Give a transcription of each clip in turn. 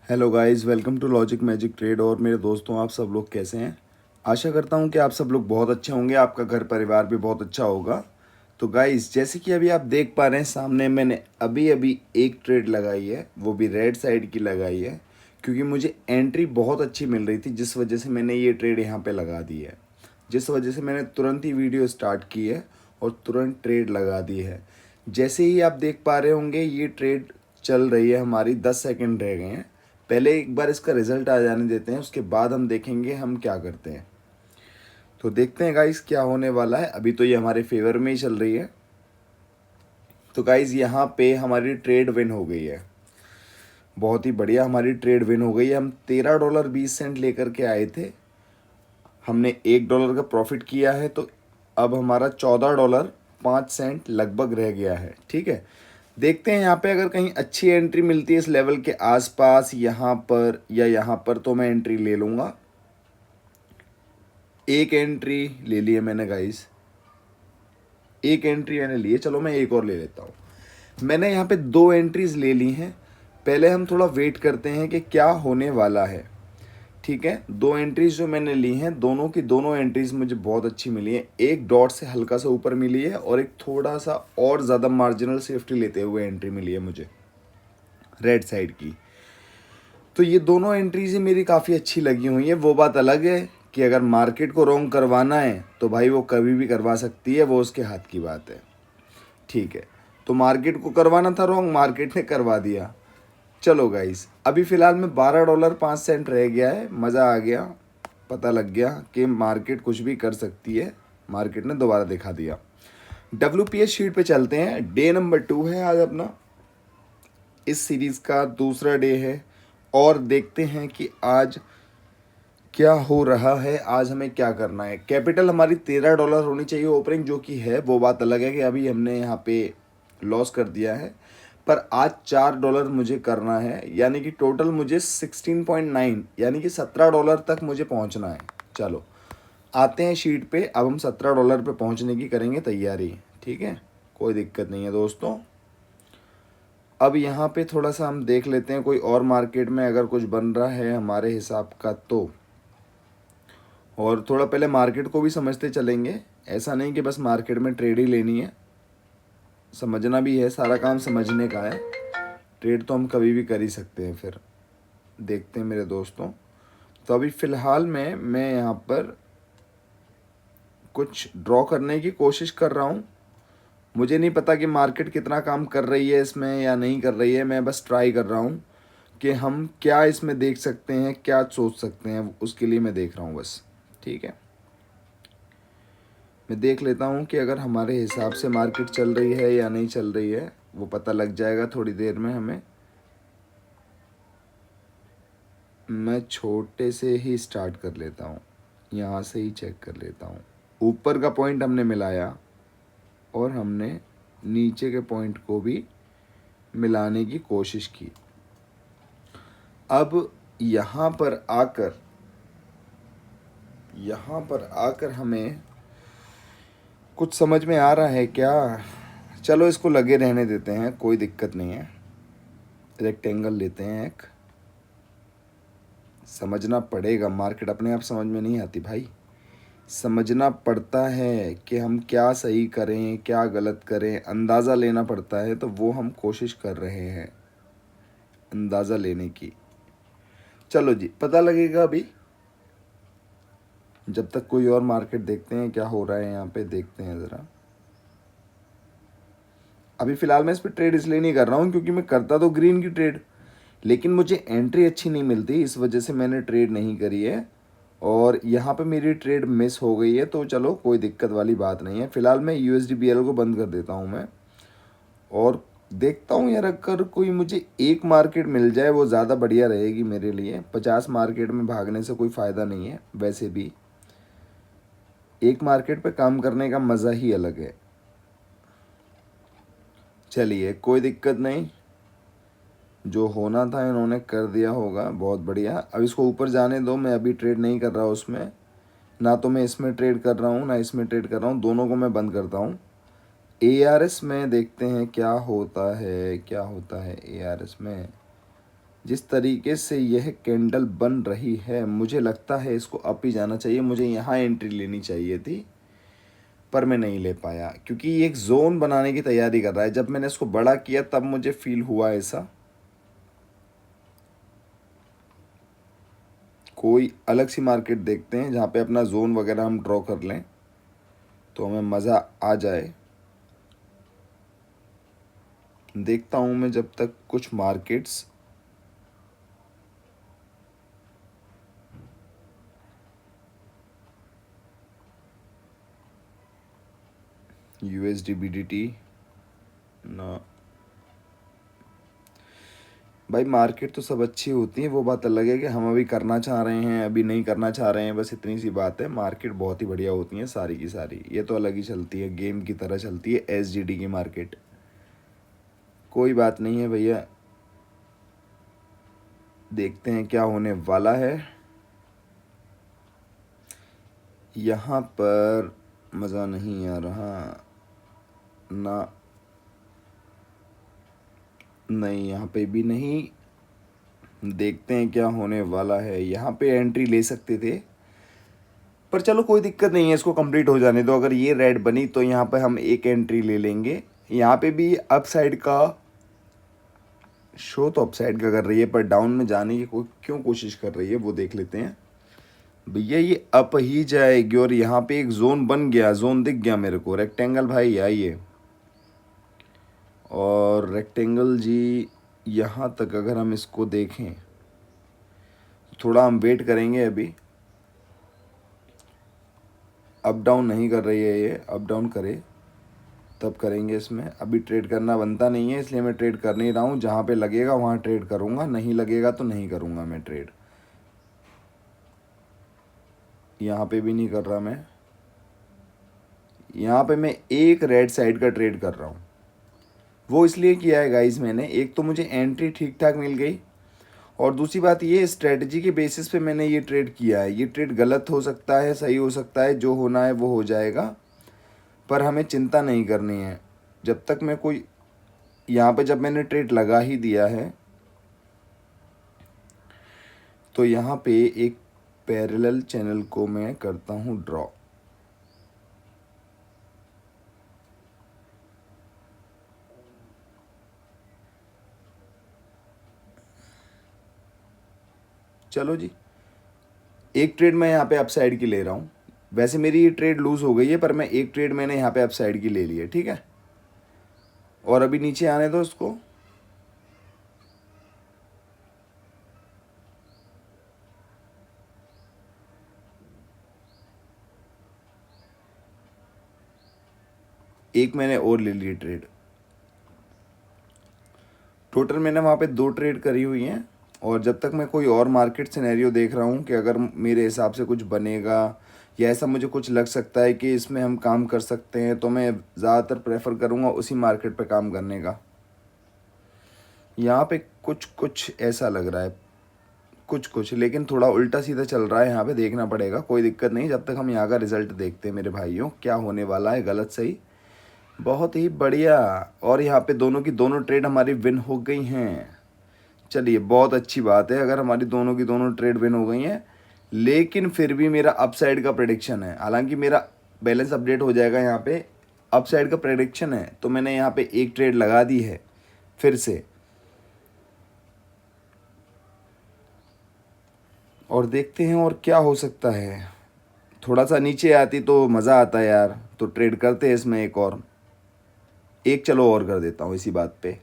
Hello guys, welcome to logic magic trade. और मेरे दोस्तों, आप सब लोग कैसे हैं? आशा करता हूं कि आप सब लोग बहुत अच्छे होंगे, आपका घर परिवार भी बहुत अच्छा होगा। तो गाइस, जैसे कि अभी आप देख पा रहे हैं सामने, मैंने अभी अभी एक ट्रेड लगाई है, वो भी रेड साइड की लगाई है, क्योंकि मुझे एंट्री बहुत अच्छी मिल रही थी, जिस वजह से मैंने ये ट्रेड यहाँ पे लगा दी है। जिस वजह से मैंने तुरंत ही वीडियो स्टार्ट की है और तुरंत ट्रेड लगा दी है। जैसे ही आप देख पा रहे होंगे, ये ट्रेड चल रही है हमारी, 10 सेकंड रह गए हैं। पहले एक बार इसका रिजल्ट आ जाने देते हैं, उसके बाद हम देखेंगे हम क्या करते हैं। तो देखते हैं गाइस क्या होने वाला है। अभी तो ये हमारे फेवर में ही चल रही है। तो गाइस, यहाँ पे हमारी ट्रेड विन हो गई है। बहुत ही बढ़िया हमारी ट्रेड विन हो गई है। हम $13.20 लेकर के आए थे, हमने $1 का प्रॉफिट किया है। तो अब हमारा $14.05 लगभग रह गया है। ठीक है, देखते हैं यहाँ पे अगर कहीं अच्छी एंट्री मिलती है इस लेवल के आसपास, यहाँ पर या यहाँ पर, तो मैं एंट्री ले लूँगा। एक एंट्री ले ली है मैंने गाइस, एक एंट्री मैंने ली है। चलो मैं एक और ले लेता हूँ। मैंने यहाँ पे 2 एंट्रीज ले ली हैं। पहले हम थोड़ा वेट करते हैं कि क्या होने वाला है। ठीक है, 2 एंट्रीज जो मैंने ली हैं, दोनों की दोनों एंट्रीज मुझे बहुत अच्छी मिली है। एक डॉट से हल्का सा ऊपर मिली है और एक थोड़ा सा और ज़्यादा मार्जिनल सेफ्टी लेते हुए एंट्री मिली है मुझे रेड साइड की। तो ये दोनों एंट्रीज ही मेरी काफ़ी अच्छी लगी हुई है। वो बात अलग है कि अगर मार्केट को रॉन्ग करवाना है तो भाई वो कभी भी करवा सकती है, वो उसके हाथ की बात है। ठीक है, तो मार्केट को करवाना था रॉन्ग, मार्केट ने करवा दिया। चलो गाइस, अभी फ़िलहाल में $12.05 रह गया है। मज़ा आ गया, पता लग गया कि मार्केट कुछ भी कर सकती है। मार्केट ने दोबारा दिखा दिया। WPS शीट पे चलते हैं। डे नंबर 2 है आज अपना, इस सीरीज़ का दूसरा डे है। और देखते हैं कि आज क्या हो रहा है, आज हमें क्या करना है। कैपिटल हमारी $13 होनी चाहिए ओपनिंग, जो कि है। वो बात अलग है कि अभी हमने यहाँ पे लॉस कर दिया है, पर आज $4 मुझे करना है, यानी कि टोटल मुझे 16.9 यानी कि $17 तक मुझे पहुँचना है। चलो आते हैं शीट पे। अब हम $17 पे पहुँचने की करेंगे तैयारी। ठीक है, कोई दिक्कत नहीं है दोस्तों। अब यहाँ पे थोड़ा सा हम देख लेते हैं कोई और मार्केट में अगर कुछ बन रहा है हमारे हिसाब का तो। और थोड़ा पहले मार्केट को भी समझते चलेंगे। ऐसा नहीं कि बस मार्केट में ट्रेड ही लेनी है, समझना भी है। सारा काम समझने का है। ट्रेड तो हम कभी भी कर ही सकते हैं। फिर देखते हैं मेरे दोस्तों। तो अभी फ़िलहाल में मैं यहाँ पर कुछ ड्रॉ करने की कोशिश कर रहा हूँ। मुझे नहीं पता कि मार्केट कितना काम कर रही है इसमें या नहीं कर रही है। मैं बस ट्राई कर रहा हूँ कि हम क्या इसमें देख सकते हैं, क्या सोच सकते हैं, उसके लिए मैं देख रहा हूँ बस। ठीक है, मैं देख लेता हूँ कि अगर हमारे हिसाब से मार्केट चल रही है या नहीं चल रही है, वो पता लग जाएगा थोड़ी देर में हमें। मैं छोटे से ही स्टार्ट कर लेता हूँ, यहाँ से ही चेक कर लेता हूँ। ऊपर का पॉइंट हमने मिलाया और हमने नीचे के पॉइंट को भी मिलाने की कोशिश की। अब यहाँ पर आकर हमें कुछ समझ में आ रहा है क्या? चलो इसको लगे रहने देते हैं, कोई दिक्कत नहीं है। रेक्टेंगल लेते हैं एक। समझना पड़ेगा, मार्केट अपने आप समझ में नहीं आती भाई। समझना पड़ता है कि हम क्या सही करें क्या गलत करें, अंदाज़ा लेना पड़ता है। तो वो हम कोशिश कर रहे हैं अंदाज़ा लेने की। चलो जी, पता लगेगा अभी। जब तक कोई और मार्केट देखते हैं क्या हो रहा है यहाँ पे, देखते हैं ज़रा। अभी फ़िलहाल मैं इस पर ट्रेड इसलिए नहीं कर रहा हूँ क्योंकि मैं करता तो ग्रीन की ट्रेड, लेकिन मुझे एंट्री अच्छी नहीं मिलती, इस वजह से मैंने ट्रेड नहीं करी है। और यहाँ पे मेरी ट्रेड मिस हो गई है। तो चलो कोई दिक्कत वाली बात नहीं है। फ़िलहाल मैं USDBL को बंद कर देता हूँ मैं, और देखता हूँ यार अगर कोई मुझे एक मार्केट मिल जाए वो ज़्यादा बढ़िया रहेगी मेरे लिए। 50 मार्केट में भागने से कोई फ़ायदा नहीं है। वैसे भी एक मार्केट पे काम करने का मज़ा ही अलग है। चलिए कोई दिक्कत नहीं, जो होना था इन्होंने कर दिया होगा, बहुत बढ़िया। अब इसको ऊपर जाने दो, मैं अभी ट्रेड नहीं कर रहा उसमें। ना तो मैं इसमें ट्रेड कर रहा हूँ ना इसमें ट्रेड कर रहा हूँ, दोनों को मैं बंद करता हूँ। ARS में देखते हैं क्या होता है, क्या होता है ARS में। जिस तरीके से यह कैंडल बन रही है मुझे लगता है इसको अप ही जाना चाहिए। मुझे यहाँ एंट्री लेनी चाहिए थी पर मैं नहीं ले पाया क्योंकि ये एक जोन बनाने की तैयारी कर रहा है। जब मैंने इसको बड़ा किया तब मुझे फील हुआ ऐसा। कोई अलग सी मार्केट देखते हैं जहाँ पे अपना जोन वगैरह हम ड्रॉ कर लें तो हमें मज़ा आ जाए। देखता हूँ मैं जब तक कुछ मार्केट्स USD BDT ना। भाई मार्केट तो सब अच्छी होती है, वो बात अलग है कि हम अभी करना चाह रहे हैं अभी नहीं करना चाह रहे हैं, बस इतनी सी बात है। मार्केट बहुत ही बढ़िया होती है सारी की सारी, ये तो अलग ही चलती है, गेम की तरह चलती है SGD की मार्केट। कोई बात नहीं है भैया, देखते हैं क्या होने वाला है। यहाँ पर मज़ा नहीं आ रहा ना, नहीं यहाँ पे भी नहीं। देखते हैं क्या होने वाला है। यहाँ पे एंट्री ले सकते थे पर चलो कोई दिक्कत नहीं है, इसको कंप्लीट हो जाने दो। अगर ये रेड बनी तो यहाँ पे हम एक एंट्री ले लेंगे। यहाँ पे भी अप साइड का शो तो अप साइड का कर रही है पर डाउन में जाने की क्यों कोशिश कर रही है वो देख लेते हैं। भैया ये अप ही जाएगी और यहाँ पे एक जोन बन गया, जोन दिख गया मेरे को, रेक्टेंगल भाई आइए। और रेक्टेंगल जी यहाँ तक अगर हम इसको देखें थोड़ा हम वेट करेंगे। अभी अप डाउन नहीं कर रही है ये, अप डाउन करे तब करेंगे इसमें। अभी ट्रेड करना बनता नहीं है इसलिए मैं ट्रेड कर नहीं रहा हूँ। जहाँ पे लगेगा वहाँ ट्रेड करूँगा, नहीं लगेगा तो नहीं करूँगा मैं ट्रेड। यहाँ पे भी नहीं कर रहा मैं, यहाँ पे मैं एक रेड साइड का ट्रेड कर रहा हूँ। वो इसलिए किया है गाइस मैंने, एक तो मुझे एंट्री ठीक ठाक मिल गई और दूसरी बात ये स्ट्रेटजी के बेसिस पे मैंने ये ट्रेड किया है। ये ट्रेड गलत हो सकता है, सही हो सकता है, जो होना है वो हो जाएगा, पर हमें चिंता नहीं करनी है। जब तक मैं कोई यहाँ पे जब मैंने ट्रेड लगा ही दिया है तो यहाँ पे एक पैरेलल चैनल को मैं करता हूँ ड्रॉ। चलो जी, एक ट्रेड मैं यहाँ पे अपसाइड की ले रहा हूँ। वैसे मेरी ये ट्रेड लूज़ हो गई है पर मैं एक ट्रेड मैंने यहाँ पे अपसाइड की ले ली है, ठीक है। और अभी नीचे आने दो इसको। एक मैंने और ले ली ट्रेड। टोटल मैंने वहाँ पे 2 ट्रेड करी हुई हैं और जब तक मैं कोई और मार्केट सिनेरियो देख रहा हूँ कि अगर मेरे हिसाब से कुछ बनेगा या ऐसा मुझे कुछ लग सकता है कि इसमें हम काम कर सकते हैं तो मैं ज़्यादातर प्रेफर करूँगा उसी मार्केट पे काम करने का। यहाँ पे कुछ कुछ ऐसा लग रहा है, कुछ कुछ, लेकिन थोड़ा उल्टा सीधा चल रहा है। यहाँ पे देखना पड़ेगा, कोई दिक्कत नहीं, जब तक हम यहाँ का रिज़ल्ट देखते हैं मेरे भाइयों क्या होने वाला है, गलत सही। बहुत ही बढ़िया। और यहाँ पे दोनों की दोनों ट्रेड हमारी विन हो गई हैं। चलिए बहुत अच्छी बात है अगर हमारी दोनों की दोनों ट्रेड विन हो गई हैं। लेकिन फिर भी मेरा अपसाइड का प्रेडिक्शन है, हालांकि मेरा बैलेंस अपडेट हो जाएगा। यहाँ पे अपसाइड का प्रेडिक्शन है तो मैंने यहाँ पे एक ट्रेड लगा दी है फिर से, और देखते हैं और क्या हो सकता है। थोड़ा सा नीचे आती तो मज़ा आता है यार, तो ट्रेड करते हैं इसमें एक और, एक चलो और कर देता हूँ इसी बात पे।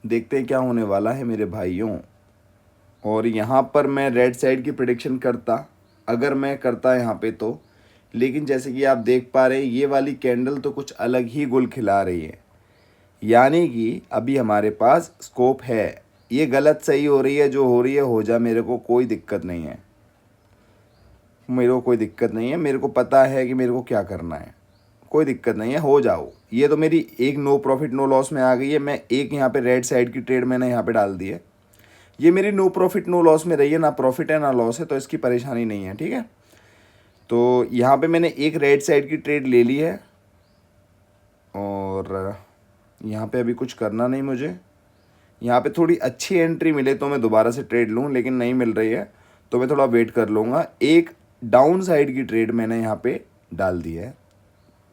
देखते हैं क्या होने वाला है मेरे भाइयों। और यहाँ पर मैं रेड साइड की प्रेडिक्शन करता, अगर मैं करता यहाँ पे तो, लेकिन जैसे कि आप देख पा रहे हैं ये वाली कैंडल तो कुछ अलग ही गुल खिला रही है, यानी कि अभी हमारे पास स्कोप है। ये गलत सही हो रही है, जो हो रही है हो जा, मेरे को कोई दिक्कत नहीं है, मेरे को कोई दिक्कत नहीं है। मेरे को पता है कि मेरे को क्या करना है, कोई दिक्कत नहीं है, हो जाओ। ये तो मेरी एक नो प्रॉफिट नो लॉस में आ गई है। मैं एक यहाँ पे रेड साइड की ट्रेड मैंने यहाँ पे डाल दी है। ये मेरी नो प्रॉफिट नो लॉस में रही है, ना प्रॉफिट है ना लॉस है, तो इसकी परेशानी नहीं है, ठीक है। तो यहाँ पे मैंने एक रेड साइड की ट्रेड ले ली है और यहाँ पे अभी कुछ करना नहीं मुझे। यहाँ पे थोड़ी अच्छी एंट्री मिले तो मैं दोबारा से ट्रेड लूँ, लेकिन नहीं मिल रही है तो मैं थोड़ा वेट कर लूँगा। एक डाउन साइड की ट्रेड मैंने यहाँ पे डाल दी है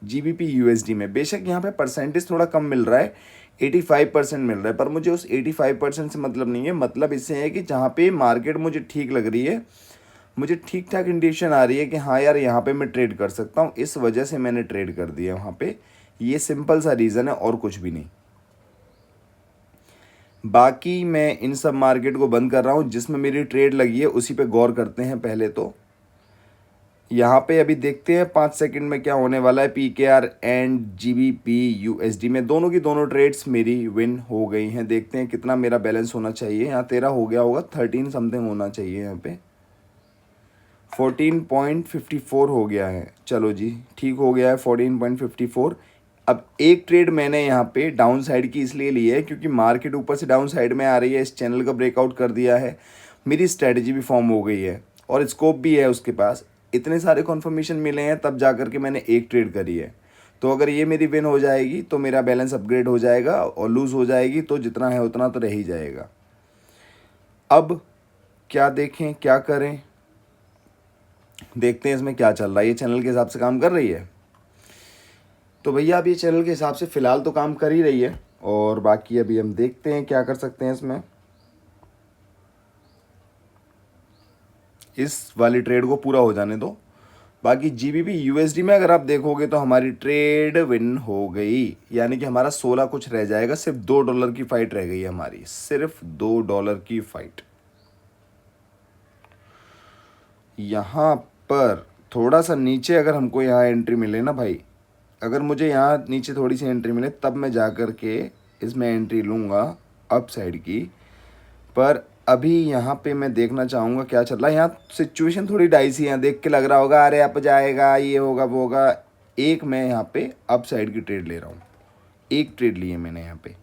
GBP USD में। बेशक यहाँ पे परसेंटेज थोड़ा कम मिल रहा है, 85% मिल रहा है, पर मुझे उस 85% से मतलब नहीं है। मतलब इससे है कि जहाँ पे मार्केट मुझे ठीक लग रही है, मुझे ठीक ठाक इंडिकेशन आ रही है कि हाँ यार यहाँ पे मैं ट्रेड कर सकता हूँ, इस वजह से मैंने ट्रेड कर दिया वहाँ पे। ये सिंपल सा रीज़न है और कुछ भी नहीं। बाकी मैं इन सब मार्केट को बंद कर रहा हूँ, जिसमें मेरी ट्रेड लगी है उसी पे गौर करते हैं पहले तो। यहाँ पे अभी देखते हैं 5 सेकंड में क्या होने वाला है। PKR एंड GBP USD में दोनों की दोनों ट्रेड्स मेरी विन हो गई हैं। देखते हैं कितना मेरा बैलेंस होना चाहिए। यहाँ 13 हो गया होगा, 13 समथिंग होना चाहिए। यहाँ पे 14.54 हो गया है। चलो जी ठीक हो गया है 14.54। अब एक ट्रेड मैंने यहाँ पे डाउन साइड की इसलिए ली है क्योंकि मार्केट ऊपर से डाउन साइड में आ रही है, इस चैनल का ब्रेकआउट कर दिया है, मेरी स्ट्रेटजी भी फॉर्म हो गई है और स्कोप भी है उसके पास। इतने सारे कन्फर्मेशन मिले हैं तब जा कर के मैंने एक ट्रेड करी है। तो अगर ये मेरी विन हो जाएगी तो मेरा बैलेंस अपग्रेड हो जाएगा, और लूज़ हो जाएगी तो जितना है उतना तो रह ही जाएगा। अब क्या देखें क्या करें, देखते हैं इसमें क्या चल रहा है। ये चैनल के हिसाब से काम कर रही है तो भैया अब ये चैनल के हिसाब से फ़िलहाल तो काम कर ही रही है, और बाकी अभी हम देखते हैं क्या कर सकते हैं इसमें। इस वाली ट्रेड को पूरा हो जाने दो। बाकी GBP USD में अगर आप देखोगे तो हमारी ट्रेड विन हो गई, यानी कि हमारा 16 कुछ रह जाएगा। सिर्फ $2 की फाइट रह गई है हमारी, सिर्फ $2 की फाइट। यहाँ पर थोड़ा सा नीचे अगर हमको यहाँ एंट्री मिले ना भाई, अगर मुझे यहाँ नीचे थोड़ी सी एंट्री मिले तब मैं जा कर के इसमें एंट्री लूँगा अप साइड की। पर अभी यहाँ पे मैं देखना चाहूँगा क्या चल रहा है। यहाँ सिचुएशन थोड़ी डाइसी है, देख के लग रहा होगा अरे अप जाएगा, ये होगा वो होगा। एक मैं यहाँ पे अप साइड की ट्रेड ले रहा हूँ, एक ट्रेड ली है मैंने यहाँ पे।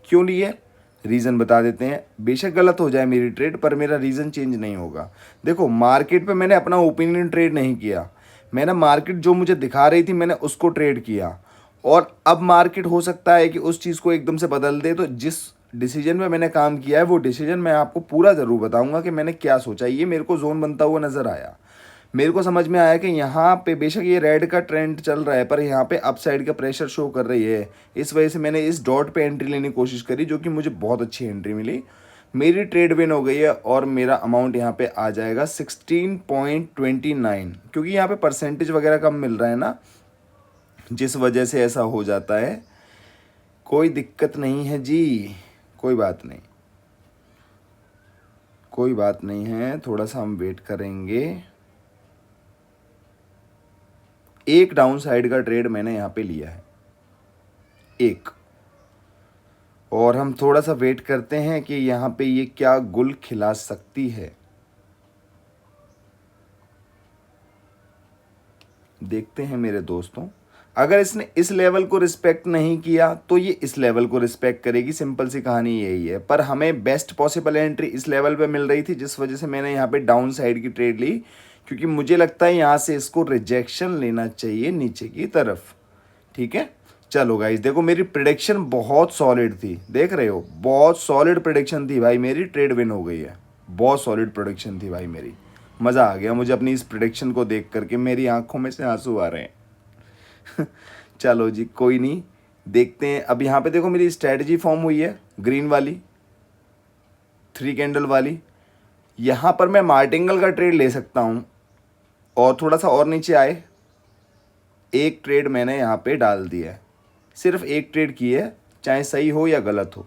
क्यों ली है रीज़न बता देते हैं। बेशक गलत हो जाए मेरी ट्रेड, पर मेरा रीज़न चेंज नहीं होगा। देखो मार्केट पे मैंने अपना ओपिनियन ट्रेड नहीं किया, मैंने मार्केट जो मुझे दिखा रही थी मैंने उसको ट्रेड किया। और अब मार्केट हो सकता है कि उस चीज़ को एकदम से बदल दे, तो जिस डिसीजन में मैंने काम किया है वो डिसीजन मैं आपको पूरा ज़रूर बताऊंगा कि मैंने क्या सोचा। ये मेरे को जोन बनता हुआ नज़र आया, मेरे को समझ में आया कि यहाँ पे बेशक ये रेड का ट्रेंड चल रहा है पर यहाँ पे अपसाइड का प्रेशर शो कर रही है। इस वजह से मैंने इस डॉट पे एंट्री लेने की कोशिश करी, जो कि मुझे बहुत अच्छी एंट्री मिली। मेरी ट्रेड विन हो गई है और मेरा अमाउंट यहाँ पे आ जाएगा 16.29, क्योंकि यहाँ पे परसेंटेज वगैरह कम मिल रहा है ना, जिस वजह से ऐसा हो जाता है। कोई दिक्कत नहीं है जी, कोई बात नहीं, कोई बात नहीं है, थोड़ा सा हम वेट करेंगे। एक डाउन साइड का ट्रेड मैंने यहाँ पे लिया है एक, और हम थोड़ा सा वेट करते हैं कि यहाँ पे ये क्या गुल खिला सकती है। देखते हैं मेरे दोस्तों, अगर इसने इस लेवल को रिस्पेक्ट नहीं किया तो ये इस लेवल को रिस्पेक्ट करेगी, सिंपल सी कहानी यही है। पर हमें बेस्ट पॉसिबल एंट्री इस लेवल पे मिल रही थी, जिस वजह से मैंने यहाँ पे डाउन साइड की ट्रेड ली, क्योंकि मुझे लगता है यहाँ से इसको रिजेक्शन लेना चाहिए नीचे की तरफ। ठीक है चलो गाइस, देखो मेरी प्रेडिक्शन बहुत सॉलिड थी, देख रहे हो बहुत सॉलिड प्रेडिक्शन थी भाई मेरी, ट्रेड विन हो गई है। बहुत सॉलिड प्रेडिक्शन थी भाई मेरी, मज़ा आ गया मुझे अपनी इस प्रेडिक्शन को देख करके, मेरी आंखों में से आंसू आ रहे हैं। चलो जी कोई नहीं, देखते हैं। अब यहाँ पे देखो मेरी स्ट्रेटजी फॉर्म हुई है ग्रीन वाली 3 कैंडल वाली। यहाँ पर मैं मार्टिंगल का ट्रेड ले सकता हूँ, और थोड़ा सा और नीचे आए एक ट्रेड मैंने यहाँ पे डाल दिया है, सिर्फ एक ट्रेड की है, चाहे सही हो या गलत हो,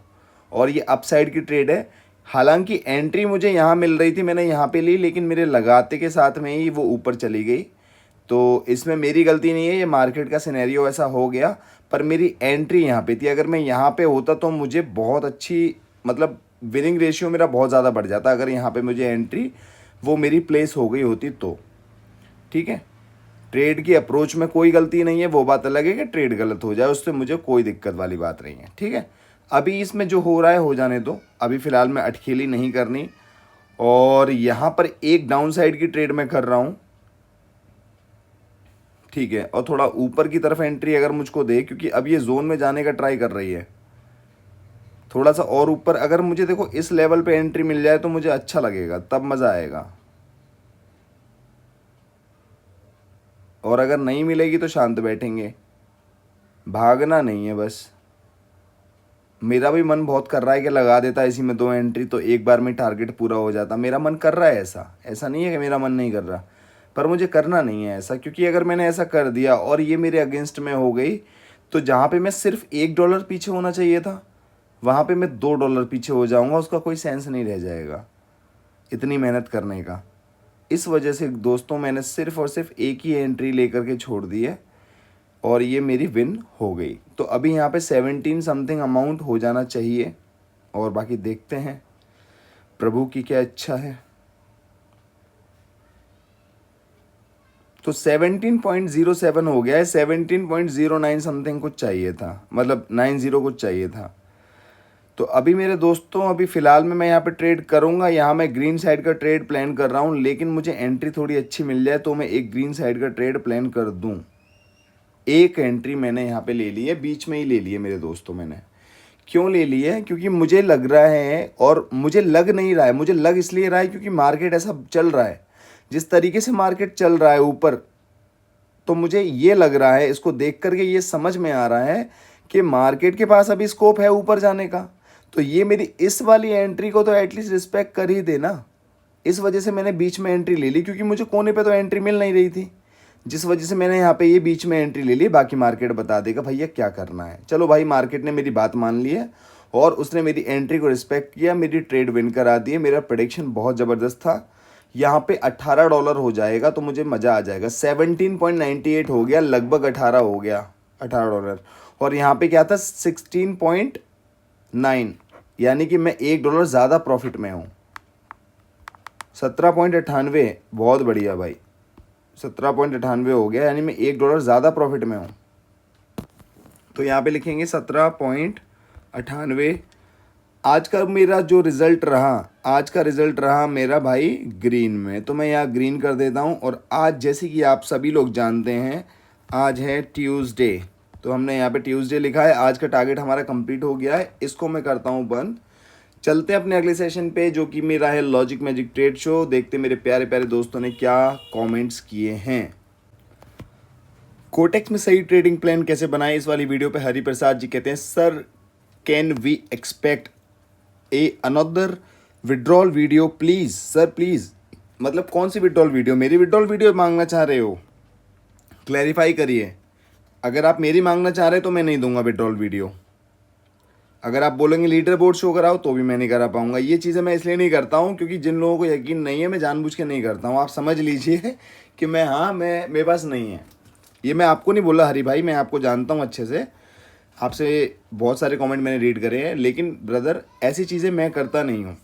और ये अपसाइड की ट्रेड है। हालांकि एंट्री मुझे यहाँ मिल रही थी, मैंने यहाँ पे ली, लेकिन मेरे लगाते के साथ में ही वो ऊपर चली गई। तो इसमें मेरी गलती नहीं है, ये मार्केट का सिनेरियो ऐसा हो गया, पर मेरी एंट्री यहाँ पे थी। अगर मैं यहाँ पे होता तो मुझे बहुत अच्छी, मतलब विनिंग रेशियो मेरा बहुत ज़्यादा बढ़ जाता अगर यहाँ पे मुझे एंट्री वो मेरी प्लेस हो गई होती तो। ठीक है, ट्रेड की अप्रोच में कोई गलती नहीं है, वो बात अलग है कि ट्रेड गलत हो जाए, उससे मुझे कोई दिक्कत वाली बात नहीं है। ठीक है, अभी इसमें जो हो रहा है हो जाने दो, अभी फ़िलहाल मैं अटखेली नहीं करनी। और यहाँ पर एक डाउन साइड की ट्रेड मैं कर रहा हूँ, ठीक है, और थोड़ा ऊपर की तरफ एंट्री अगर मुझको दे, क्योंकि अब ये जोन में जाने का ट्राई कर रही है, थोड़ा सा और ऊपर अगर मुझे देखो इस लेवल पे एंट्री मिल जाए तो मुझे अच्छा लगेगा, तब मज़ा आएगा। और अगर नहीं मिलेगी तो शांत बैठेंगे, भागना नहीं है बस। मेरा भी मन बहुत कर रहा है कि लगा देता इसी में 2 एंट्री तो एक बार में टारगेट पूरा हो जाता। मेरा मन कर रहा है ऐसा, ऐसा नहीं है कि मेरा मन नहीं कर रहा, पर मुझे करना नहीं है ऐसा, क्योंकि अगर मैंने ऐसा कर दिया और ये मेरे अगेंस्ट में हो गई तो जहाँ पे मैं सिर्फ $1 पीछे होना चाहिए था वहाँ पे मैं $2 पीछे हो जाऊँगा, उसका कोई सेंस नहीं रह जाएगा इतनी मेहनत करने का। इस वजह से दोस्तों मैंने सिर्फ और सिर्फ एक ही एंट्री लेकर के छोड़ दी है और ये मेरी विन हो गई। तो अभी यहाँ पे 17 समथिंग अमाउंट हो जाना चाहिए और बाकी देखते हैं प्रभु की क्या इच्छा है। तो 17.07 हो गया है, 17.09 समथिंग कुछ चाहिए था, मतलब 90 कुछ चाहिए था। तो अभी मेरे दोस्तों अभी फ़िलहाल में मैं यहाँ पे ट्रेड करूँगा, यहाँ मैं ग्रीन साइड का ट्रेड प्लान कर रहा हूँ, लेकिन मुझे एंट्री थोड़ी अच्छी मिल जाए तो मैं एक ग्रीन साइड का ट्रेड प्लान कर दूँ। एक एंट्री मैंने यहाँ पे ले ली है, बीच में ही ले ली है मेरे दोस्तों। मैंने क्यों ले ली है? क्योंकि मुझे लग रहा है, और मुझे लग नहीं रहा है, मुझे लग इसलिए रहा है क्योंकि मार्केट ऐसा चल रहा है, जिस तरीके से मार्केट चल रहा है ऊपर, तो मुझे ये लग रहा है, इसको देख करके ये समझ में आ रहा है कि मार्केट के पास अभी स्कोप है ऊपर जाने का। तो ये मेरी इस वाली एंट्री को तो एटलीस्ट रिस्पेक्ट कर ही देना। इस वजह से मैंने बीच में एंट्री ले ली, क्योंकि मुझे कोने पे तो एंट्री मिल नहीं रही थी, जिस वजह से मैंने यहाँ पे ये बीच में एंट्री ले ली। बाकी मार्केट बता देगा भैया क्या करना है। चलो भाई, मार्केट ने मेरी बात मान ली है और उसने मेरी एंट्री को रिस्पेक्ट किया, मेरी ट्रेड विन करा दी है। मेरा प्रेडिक्शन बहुत ज़बरदस्त था, यहाँ पे $18 हो जाएगा तो मुझे मज़ा आ जाएगा। 17.98 हो गया, लगभग 18 हो गया, $18। और यहाँ पे क्या था, 16.9, यानी कि मैं $1 ज़्यादा प्रॉफिट में हूँ। 17.98, बहुत बढ़िया भाई, 17.98 हो गया, यानी मैं $1 ज़्यादा प्रॉफिट में हूँ। तो यहाँ पे लिखेंगे 17.98। आज का मेरा जो रिज़ल्ट रहा, आज का रिज़ल्ट रहा मेरा भाई ग्रीन में, तो मैं यहाँ ग्रीन कर देता हूँ। और आज जैसे कि आप सभी लोग जानते हैं, आज है ट्यूसडे, तो हमने यहाँ पे ट्यूसडे लिखा है। आज का टारगेट हमारा कंप्लीट हो गया है, इसको मैं करता हूँ बंद। चलते हैं अपने अगले सेशन पे, जो कि मेरा है लॉजिक मैजिक ट्रेड शो। देखते मेरे प्यारे प्यारे दोस्तों ने क्या कमेंट्स किए हैं। कोटेक्स में सही ट्रेडिंग प्लान कैसे बनाए, इस वाली वीडियो पे हरि प्रसाद जी कहते हैं, sir can we expect another withdrawal video please. Sir please, मतलब कौन सी विड्रॉल वीडियो? मेरी विड्रॉल वीडियो मांगना चाह रहे हो? क्लैरिफाई करिए। अगर आप मेरी मांगना चाह रहे हो तो मैं नहीं दूंगा विड्रॉल वीडियो। अगर आप बोलेंगे लीडर बोर्ड शो कराओ तो भी मैं नहीं करा पाऊंगा। ये चीज़ें मैं इसलिए नहीं करता हूँ क्योंकि जिन लोगों को यकीन नहीं है, मैं जानबूझ के नहीं करता हूँ। आप समझ लीजिए कि मैं मेरे पास नहीं है। ये मैं आपको नहीं बोला हरी भाई, मैं आपको जानता हूँ अच्छे से, आपसे बहुत सारे कमेंट मैंने रीड करे हैं, लेकिन ब्रदर ऐसी चीज़ें मैं करता नहीं हूँ।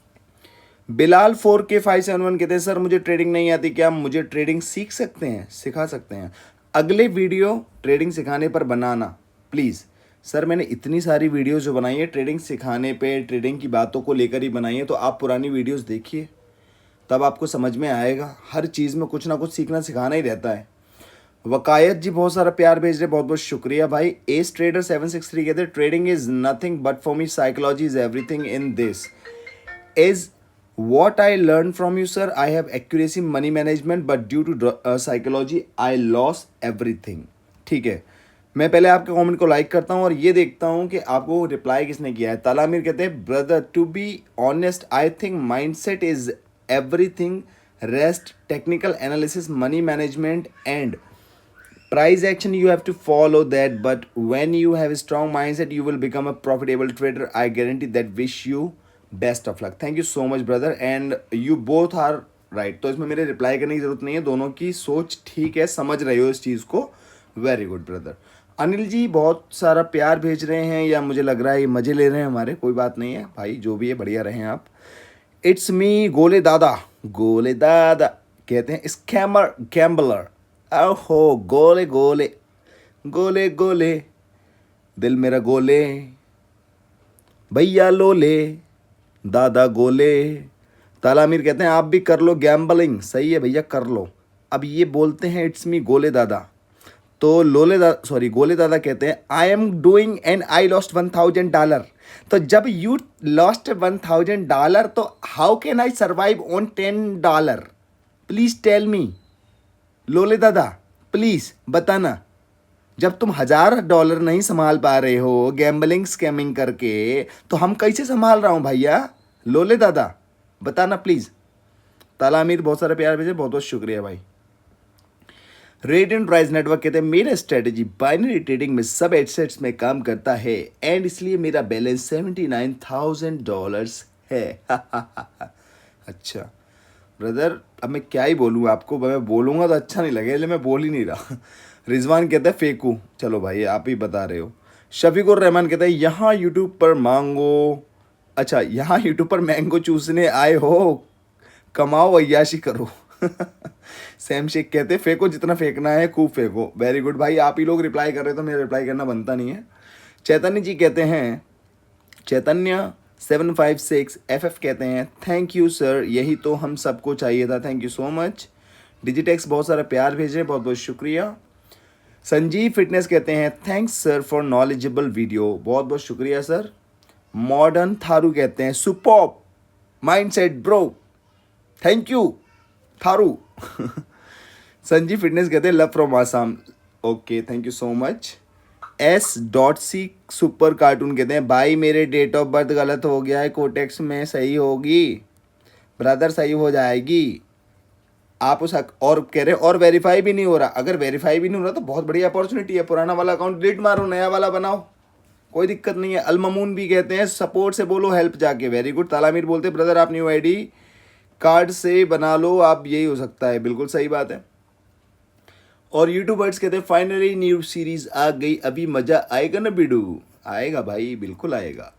बिलाल 4K571 कहते हैं, सर मुझे ट्रेडिंग नहीं आती, क्या मुझे ट्रेडिंग सीख सकते हैं, सिखा सकते हैं? अगले वीडियो ट्रेडिंग सिखाने पर बनाना प्लीज़। सर मैंने इतनी सारी वीडियोस जो बनाई है ट्रेडिंग सिखाने पे, ट्रेडिंग की बातों को लेकर ही बनाई है, तो आप पुरानी वीडियोस देखिए, तब आपको समझ में आएगा। हर चीज़ में कुछ ना कुछ सीखना सिखाना ही रहता है। वकायत जी बहुत सारा प्यार भेज रहे, बहुत बहुत शुक्रिया भाई। एस ट्रेडर 763 कहते हैं, trading is nothing but for me psychology is everything in this is what I learned from you sir. I have accuracy money management but due to psychology I lost everything। ठीक है, मैं पहले आपके comment को like करता हूँ और ये देखता हूँ कि आपको रिप्लाई किसने किया है। तालामिर कहते हैं, brother to be honest I think mindset is everything, rest technical analysis money management and price action you have to follow that, but when you have a strong mindset you will become a profitable trader, I guarantee that। wish you best of luck। thank you so much brother and you both are right। तो इसमें मेरे reply करने की ज़रूरत नहीं है, दोनों की सोच ठीक है, समझ रहे हो इस चीज़ को, very good brother. Anil ji बहुत सारा प्यार भेज रहे हैं, या मुझे लग रहा है ये मज़े ले रहे हैं हमारे, कोई बात नहीं है भाई, जो भी है बढ़िया रहें आप। इट्स मी गोले दादा, गोले दादा कहते हैं, स्कैमर गैम्बलर, ओहो गोले गोले गोले गोले, दिल मेरा गोले, भैया लोले, दादा गोले। तालामीर कहते हैं, आप भी कर लो गैम्बलिंग, सही है भैया कर लो। अब ये बोलते हैं इट्स मी गोले दादा, तो गोले दादा कहते हैं, I am doing and I lost $1000। तो जब यू लॉस्ट $1,000 तो how can I survive on $10? Please tell me लोले दादा, प्लीज बताना। जब तुम $1,000 नहीं संभाल पा रहे हो गैम्बलिंग स्कैमिंग करके, तो हम कैसे संभाल रहा हूँ भैया? लोले दादा बताना प्लीज। ताला अमीर बहुत सारे प्यार भेजे, बहुत बहुत शुक्रिया भाई। रेट एंड प्राइस नेटवर्क कहते हैं मेरा स्ट्रेटेजी बाइनरी ट्रेडिंग में सब एसेट्स में काम करता है एंड इसलिए मेरा बैलेंस $79,000 है। अच्छा ब्रदर, अब मैं क्या ही बोलूँ आपको, मैं बोलूँगा तो अच्छा नहीं लगेगा, इसलिए मैं बोल ही नहीं रहा। रिजवान कहता है फेंकू, चलो भाई आप ही बता रहे हो। शफीकुर रहमान कहता है यहाँ यूट्यूब पर मांगो, अच्छा यहाँ यूट्यूब पर मैंगो चूसने आए हो, कमाओ अय्याशी करो। सैम शेख कहते फेंको जितना फेंकना है खूब फेंको। वेरी गुड भाई, आप ही लोग रिप्लाई कर रहे हो तो मेरा रिप्लाई करना बनता नहीं है। चैतन्य जी कहते हैं, चैतन्य 756 FF कहते हैं थैंक यू सर, यही तो हम सबको चाहिए था, thank you so much. Digitex बहुत सारा प्यार भेजे, बहुत बहुत शुक्रिया। संजीव फिटनेस कहते हैं thanks sir for knowledgeable video, बहुत बहुत शुक्रिया सर। मॉडर्न थारू कहते हैं superb mindset bro, thank you Tharu. Sanjeev fitness कहते हैं love from Assam, okay thank you so much. S.C super cartoon कहते हैं भाई मेरे डेट ऑफ बर्थ गलत हो गया है, कोटेक्स में सही होगी ब्रदर, सही हो जाएगी। आप उस और कह रहे और वेरीफाई भी नहीं हो रहा, अगर वेरीफाई भी नहीं हो रहा तो बहुत बड़ी अपॉर्चुनिटी है, पुराना वाला अकाउंट डिलीट मारो, नया वाला बनाओ, कोई दिक्कत नहीं है। अलममून भी कहते हैं सपोर्ट से बोलो हेल्प जाके, वेरी गुड। तालामीर बोलते हैं ब्रदर आप न्यू ID कार्ड से बना लो आप, यही हो सकता है, बिल्कुल सही बात है। और यूट्यूबर्स कहते हैं फाइनली न्यू सीरीज आ गई, अभी मजा आएगा ना बिडू? आएगा भाई, बिल्कुल आएगा।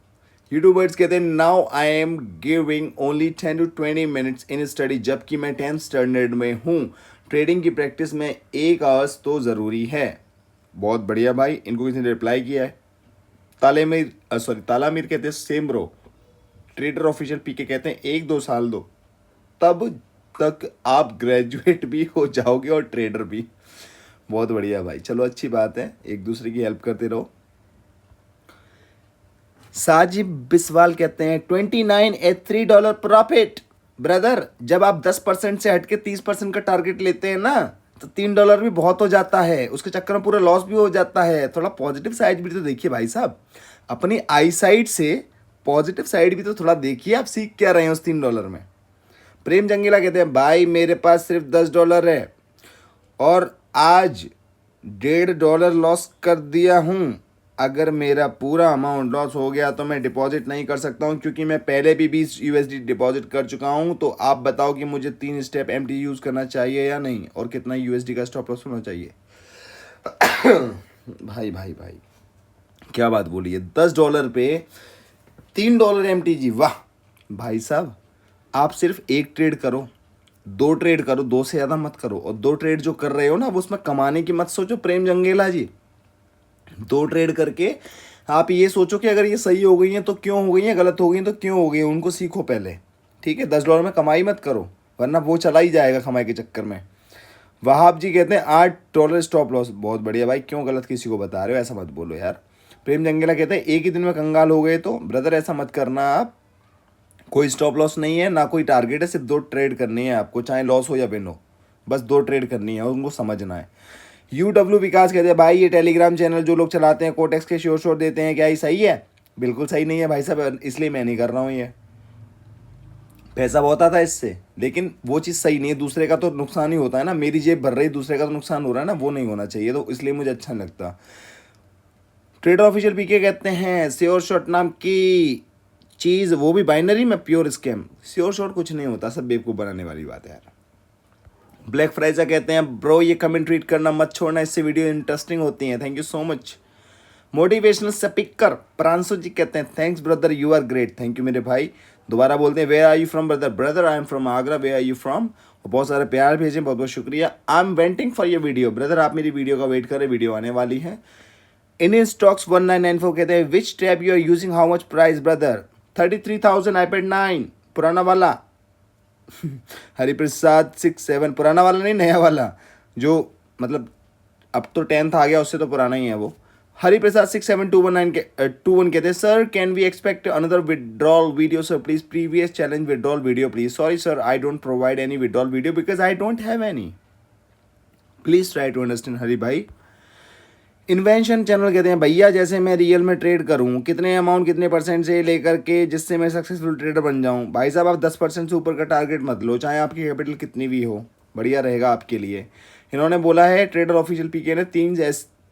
यूट्यूबर्स कहते हैं now I am giving only 10 to 20 minutes in study, जबकि मैं 10th स्टैंडर्ड में हूँ। ट्रेडिंग की प्रैक्टिस में 1 आवर्स तो ज़रूरी है। बहुत बढ़िया भाई, इनको किसी ने रिप्लाई किया है। तालामीर कहते हैं same bro. Trader official PK कहते हैं 1-2 साल दो, तब तक आप ग्रेजुएट भी हो जाओगे और ट्रेडर भी। बहुत बढ़िया भाई, चलो अच्छी बात है, एक दूसरे की हेल्प करते रहो। साजिब बिस्वाल कहते हैं 29 at $3 प्रॉफिट। ब्रदर जब आप 10% से हटके 30% का टारगेट लेते हैं ना, तो $3 भी बहुत हो जाता है, उसके चक्कर में पूरा लॉस भी हो जाता है। थोड़ा पॉजिटिव साइड भी तो देखिए भाई साहब, अपनी आई साइड से पॉजिटिव साइड भी तो थोड़ा देखिए, आप सीख क्या रहे हैं उस $3 में। प्रेम जंगीला कहते हैं भाई मेरे पास सिर्फ $10 है और आज $1.5 लॉस कर दिया हूँ। अगर मेरा पूरा अमाउंट लॉस हो गया तो मैं डिपॉजिट नहीं कर सकता हूँ, क्योंकि मैं पहले भी 20 USD डिपॉजिट कर चुका हूँ। तो आप बताओ कि मुझे 3 स्टेप MT यूज़ करना चाहिए या नहीं, और कितना USD का स्टॉप लॉस होना चाहिए। भाई भाई भाई क्या बात बोली है, $10 पे $3 MT, वाह भाई साहब। आप सिर्फ 1 ट्रेड करो, 2 ट्रेड करो, 2 से ज़्यादा मत करो। और 2 ट्रेड जो कर रहे हो ना, वो उसमें कमाने की मत सोचो प्रेम जंगेला जी। 2 ट्रेड करके आप ये सोचो कि अगर ये सही हो गई हैं तो क्यों हो गई हैं, गलत हो गई हैं तो क्यों हो गई हैं, उनको सीखो पहले, ठीक है। $10 में कमाई मत करो, वरना वो चला ही जाएगा कमाई के चक्कर में। वहाब जी कहते हैं $8 स्टॉप लॉस, बहुत बढ़िया भाई, क्यों गलत किसी को बता रहे हो, ऐसा मत बोलो यार। प्रेम जंगेला कहते हैं एक ही दिन में कंगाल हो गए, तो ब्रदर ऐसा मत करना आप, कोई स्टॉप लॉस नहीं है ना कोई टारगेट है, सिर्फ 2 ट्रेड करनी है आपको, चाहे लॉस हो या विन हो, बस 2 ट्रेड करनी है, उनको समझना है। UW विकास कहते हैं भाई ये टेलीग्राम चैनल जो लोग चलाते हैं कोटेक्स के शोर देते हैं, क्या ये सही है? बिल्कुल सही नहीं है भाई साहब, इसलिए मैं नहीं कर रहा हूँ। ये पैसा बहुत आता है इससे, लेकिन वो चीज़ सही नहीं है, दूसरे का तो नुकसान ही होता है ना, मेरी जेब भर रही, दूसरे का तो नुकसान हो रहा है ना, वो नहीं होना चाहिए, तो इसलिए मुझे अच्छा नहीं लगता। ट्रेडर ऑफिशियल PK कहते हैं श्योर शॉट नाम की चीज़, वो भी बाइनरी में, प्योर स्कैम। श्योर शॉट कुछ नहीं होता, सब बेवकूफ़ बनाने वाली बात है यार। ब्लैक फ्राइजा कहते हैं ब्रो ये कमेंट रीड करना मत छोड़ना, इससे वीडियो इंटरेस्टिंग होती हैं, thank you so much. Motivational speaker Pranshu ji कहते हैं thanks brother you are great, thank you मेरे भाई। दोबारा बोलते हैं where are you from brother, brother I am from Agra, where are you from. बहुत सारे प्यार भेजें, बहुत बहुत शुक्रिया। I am waiting for your video, brother आप मेरी वीडियो का वेट करें, वीडियो आने वाली है। इंडियन स्टॉक्स 1994 कहते हैं which tab you are using, how much price brother? 33,000 iPad 9 पुराना वाला। हरिप्रसाद 67 पुराना वाला नहीं, नया वाला, जो मतलब अब तो 10th आ गया, उससे तो पुराना ही है वो। हरिप्रसाद 67219 के 21 कहते हैं sir can we expect another withdrawal video sir please previous challenge withdrawal video please sorry sir I don't provide any withdrawal video because I don't have any please try to understand Hari भाई। Invention channel कहते हैं भैया जैसे मैं real में trade करूं कितने amount कितने परसेंट से लेकर के जिससे मैं सक्सेसफुल ट्रेडर बन जाऊं। भाई साहब आप 10% से ऊपर का टारगेट मत लो चाहे आपकी कैपिटल कितनी भी हो बढ़िया रहेगा आपके लिए। इन्होंने बोला है ट्रेडर ऑफिशियल पीके ने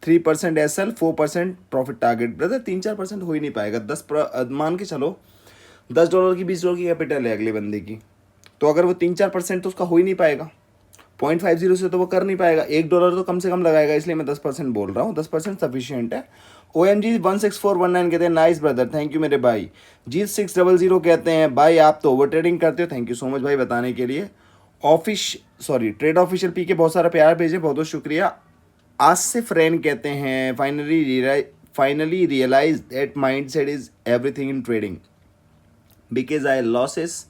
3% SL 4% प्रॉफिट टारगेट। ब्रदर 3-4% हो ही नहीं पाएगा। मान के चलो $10 की $20 की कैपिटल है अगले बंदे की, तो अगर वो 3-4% तो उसका हो ही नहीं पाएगा। 0.50 से तो वो कर नहीं पाएगा। $1 तो कम से कम लगाएगा, इसलिए मैं 10% बोल रहा हूँ। 10% सफिशियंट है। OMG 16419 कहते हैं नाइस ब्रदर थैंक यू मेरे भाई। जीत 600 कहते हैं भाई आप तो ओवर ट्रेडिंग करते हो। थैंक यू सो मच भाई बताने के लिए। ट्रेड ऑफिशियल पी के बहुत सारा प्यार भेजे बहुत बहुत शुक्रिया। आसिफ रैन कहते हैं finally realise that mindset is everything in trading because I losses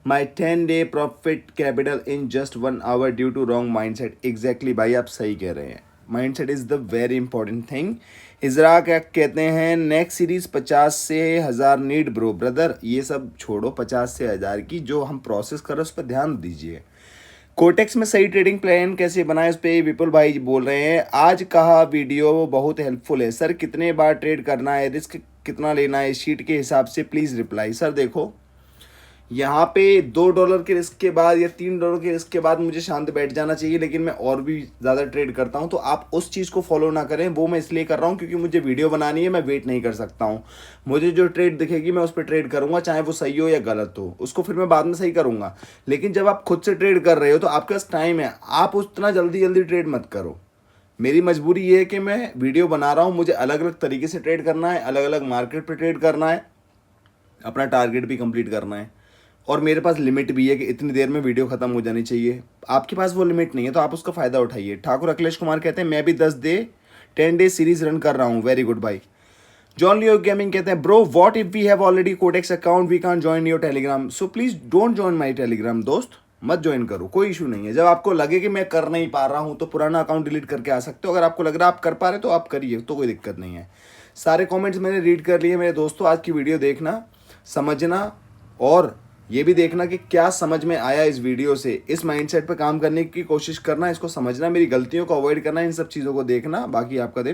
My 10-day profit capital in just 1 hour due to wrong mindset. Exactly भाई आप सही कह रहे हैं। Mindset is the very important thing. इजरा क्या कहते हैं नेक्स्ट सीरीज 50 से 1000 नीड ब्रो। ब्रदर ये सब छोड़ो 50 से 1000 की जो हम प्रोसेस कर रहे हैं उस पर ध्यान दीजिए। कोटेक्स में सही ट्रेडिंग प्लान कैसे बनाए उस पर विपुल भाई बोल रहे हैं आज कहा वीडियो बहुत हेल्पफुल है सर कितने बार ट्रेड करना है रिस्क कितना लेना है शीट के हिसाब से प्लीज़ रिप्लाई। सर देखो यहाँ पे $2 के रिस्क के बाद या $3 के रिस्क के बाद मुझे शांत बैठ जाना चाहिए, लेकिन मैं और भी ज़्यादा ट्रेड करता हूँ। तो आप उस चीज़ को फॉलो ना करें। वो मैं इसलिए कर रहा हूँ क्योंकि मुझे वीडियो बनानी है, मैं वेट नहीं कर सकता हूँ। मुझे जो ट्रेड दिखेगी मैं उस पर ट्रेड करूँगा, चाहे वो सही हो या गलत हो, उसको फिर मैं बाद में सही करूँगा। लेकिन जब आप खुद से ट्रेड कर रहे हो तो आपके पास टाइम है, आप उतना जल्दी जल्दी ट्रेड मत करो। मेरी मजबूरी ये है कि मैं वीडियो बना रहा हूँ, मुझे अलग अलग तरीके से ट्रेड करना है, अलग अलग मार्केट पर ट्रेड करना है, अपना टारगेट भी कंप्लीट करना है, और मेरे पास लिमिट भी है कि इतनी देर में वीडियो खत्म हो जानी चाहिए। आपके पास वो लिमिट नहीं है तो आप उसका फ़ायदा उठाइए। ठाकुर अखिलेश कुमार कहते हैं मैं भी 10 डे सीरीज रन कर रहा हूँ। वेरी गुड भाई। जॉन लियो गेमिंग कहते हैं bro what if we have already Codex account we can't join your Telegram so please don't join my Telegram. दोस्त मत ज्वाइन करो, कोई इशू नहीं है। जब आपको लगे कि मैं कर नहीं पा रहा हूँ तो पुराना अकाउंट डिलीट करके आ सकते हो। अगर आपको लग रहा है आप कर पा रहे तो आप करिए, तो कोई दिक्कत नहीं है। सारे कॉमेंट्स मैंने रीड कर लिए मेरे दोस्तों। आज की वीडियो देखना, समझना और ये भी देखना कि क्या समझ में आया इस वीडियो से। इस माइंडसेट पे काम करने की कोशिश करना, इसको समझना, मेरी गलतियों को अवॉइड करना, इन सब चीज़ों को देखना। बाकी आपका दिन